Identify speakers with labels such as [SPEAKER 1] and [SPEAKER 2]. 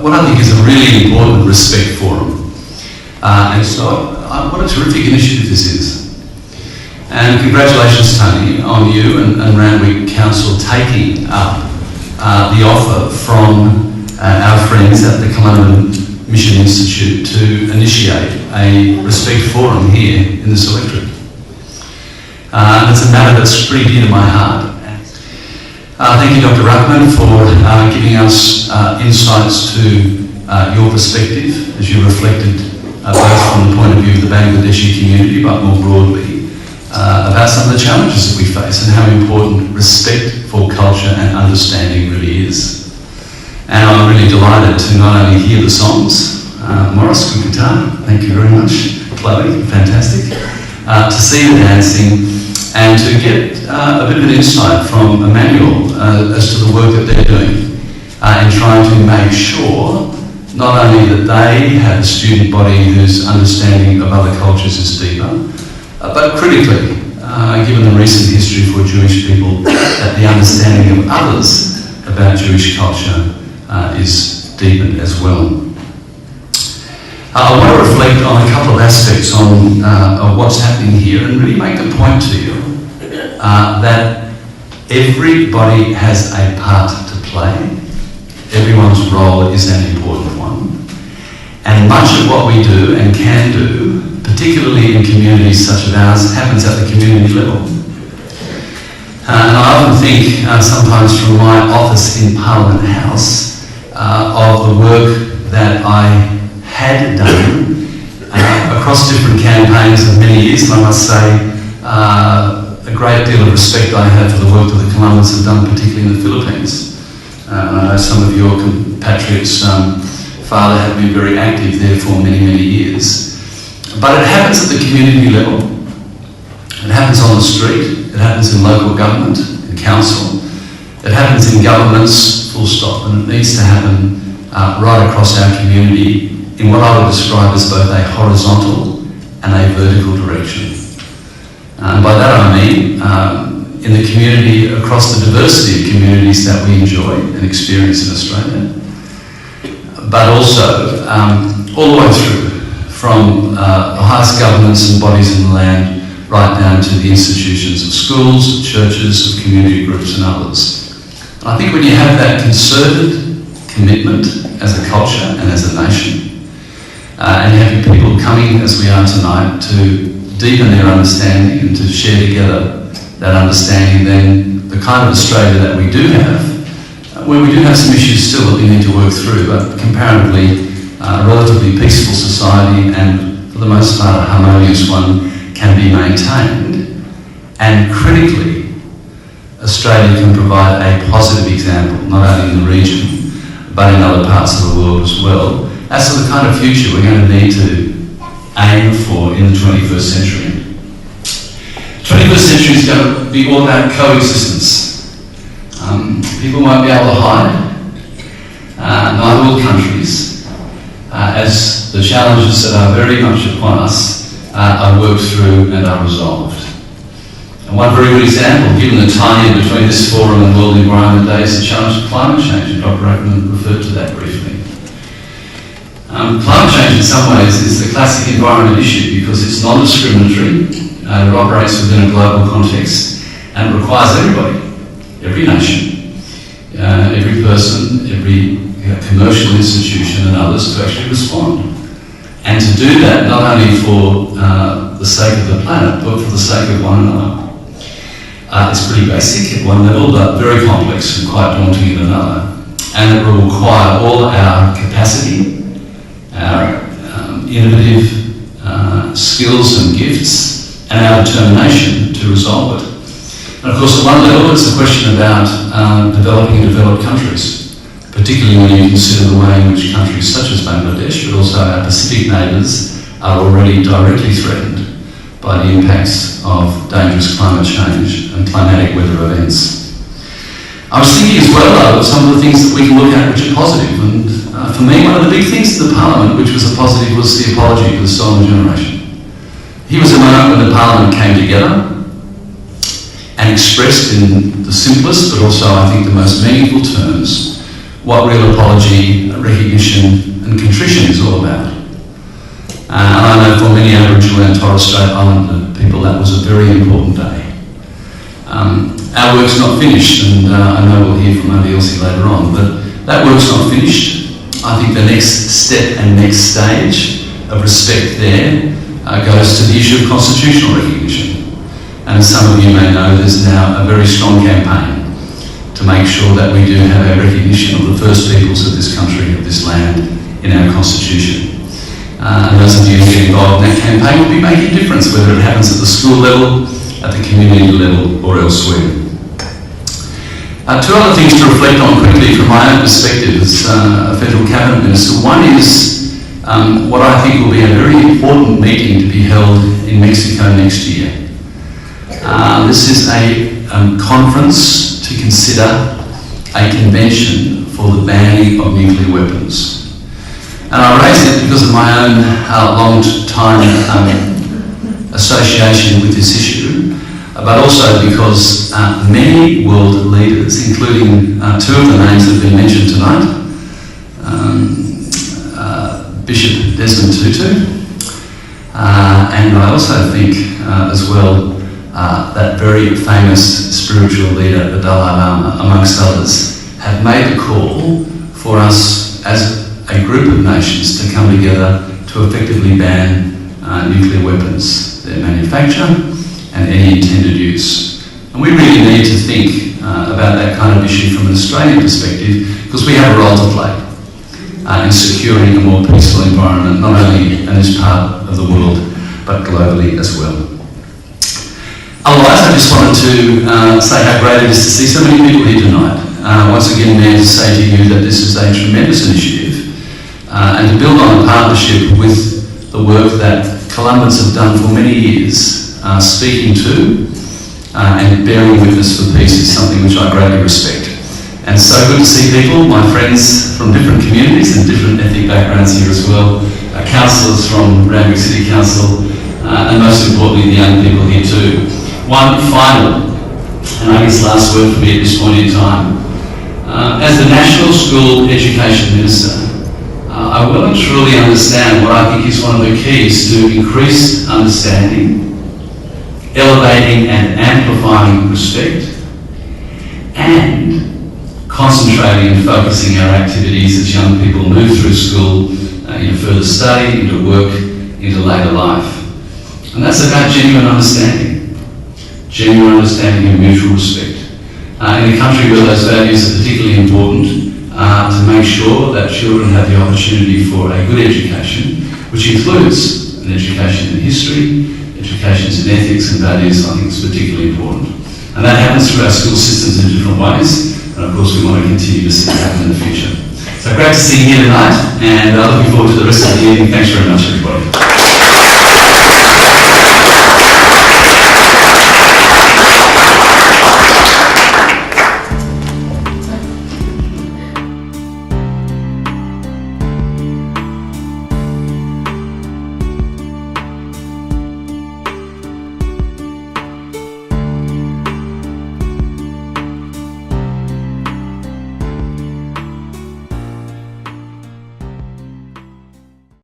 [SPEAKER 1] what I think is a really important respect forum. And so what a terrific initiative this is. And congratulations, Tony, on you and Randwick Council taking up the offer from our friends at the Columban Mission Institute to initiate a respect forum here in this electorate. And it's a matter that's pretty dear to my heart. Thank you, Dr. Ruckman, for giving us insights to your perspective as you reflected both from the point of view of the Bangladeshi community, but more broadly about some of the challenges that we face and how important respect for culture and understanding really is. And I'm really delighted to not only hear the songs, Morris, good guitar, thank you very much, Chloe, fantastic, to see the dancing and to get a bit of an insight from Emmanuel as to the work that they're doing in trying to make sure not only that they have a student body whose understanding of other cultures is deeper, but critically, given the recent history for Jewish people, that the understanding of others about Jewish culture is deepened as well. I want to reflect on a couple of aspects of what's happening here and really make the point to you that everybody has a part to play. Everyone's role is an important one. And much of what we do and can do, particularly in communities such as ours, happens at the community level. And I often think, sometimes from my office in Parliament House, of the work that I had done across different campaigns of many years, and I must say a great deal of respect I have for the work that the Columbans have done, particularly in the Philippines. I know some of your compatriots, father had been very active there for many, many years. But it happens at the community level. It happens on the street. It happens in local government, in council. It happens in governments, full stop. And it needs to happen right across our community in what I would describe as both a horizontal and a vertical direction. And by that I mean in the community, across the diversity of communities that we enjoy and experience in Australia, but also all the way through, from the highest governments and bodies in the land right down to the institutions of schools, of churches, of community groups and others. And I think when you have that concerted commitment as a culture and as a nation, and you have people coming as we are tonight to deepen their understanding and to share together that understanding, then the kind of Australia that we do have, where we do have some issues still that we need to work through, but comparatively a relatively peaceful society and for the most part a harmonious one can be maintained. And critically, Australia can provide a positive example, not only in the region, but in other parts of the world as well, as to the kind of future we're going to need to aim for in the 21st century. The 21st century is going to be all about coexistence. People won't be able to hide, neither will countries, as the challenges that are very much upon us are worked through and are resolved. And one very good example, given the tie-in between this forum and World Environment Day, is the challenge of climate change, and Dr. Ackman referred to that briefly. Climate change in some ways is the classic environment issue because it's non-discriminatory, it operates within a global context, and it requires everybody, every nation, every person, every commercial institution and others to actually respond. And to do that not only for the sake of the planet, but for the sake of one another. It's pretty basic at one level, but very complex and quite daunting at another. And it will require all our capacity, our innovative skills and gifts, and our determination to resolve it. And of course, at one level, it's a question about developing and developed countries, particularly when you consider the way in which countries such as Bangladesh, but also our Pacific neighbours, are already directly threatened by the impacts of dangerous climate change and climatic weather events. I was thinking as well, though, of some of the things that we can look at which are positive. And for me, one of the big things in the Parliament which was a positive was the apology for the stolen generation. Here was a moment when the Parliament came together and expressed in the simplest, but also I think the most meaningful terms, what real apology, recognition and contrition is all about. And I know for many Aboriginal and Torres Strait Islander people that was a very important day. Our work's not finished, and I know we'll hear from Auntie Elsie later on, but that work's not finished. I think the next step and next stage of respect there goes to the issue of constitutional recognition. And as some of you may know, there's now a very strong campaign to make sure that we do have a recognition of the first peoples of this country, of this land, in our constitution. And those of you who get involved in that campaign will be making a difference, whether it happens at the school level, at the community level, or elsewhere. Two other things to reflect on quickly from my own perspective as a Federal Cabinet Minister. One is what I think will be a very important meeting to be held in Mexico next year. This is a conference to consider a convention for the banning of nuclear weapons. And I raise it because of my own long-time association with this issue, but also because many world leaders, including two of the names that have been mentioned tonight, Bishop Desmond Tutu, and I also think as well that very famous spiritual leader, the Dalai Lama, amongst others, have made a call for us as a group of nations to come together to effectively ban nuclear weapons, their manufacture and any intended use. And we really need to think about that kind of issue from an Australian perspective, because we have a role to play in securing a more peaceful environment, not only in this part of the world, but globally as well. Otherwise, I just wanted to say how great it is to see so many people here tonight. Once again, there to say to you that this is a tremendous initiative, and to build on a partnership with the work that Columbans have done for many years, speaking to and bearing witness for peace is something which I greatly respect. And so good to see people, my friends from different communities and different ethnic backgrounds here as well, councillors from Randwick City Council, and most importantly the young people here too. One final, and I guess last word for me at this point in time. As the National School Education Minister, I well and truly understand what I think is one of the keys to increased understanding, elevating and amplifying respect, and concentrating and focusing our activities as young people move through school into further study, into work, into later life. And that's about genuine understanding and mutual respect. In a country where those values are particularly important, to make sure that children have the opportunity for a good education, which includes an education in history, educations in ethics and values, I think is particularly important. And that happens through our school systems in different ways, and of course we want to continue to see it happen in the future. So great to see you here tonight, and looking forward to the rest of the evening. Thanks very much, everybody.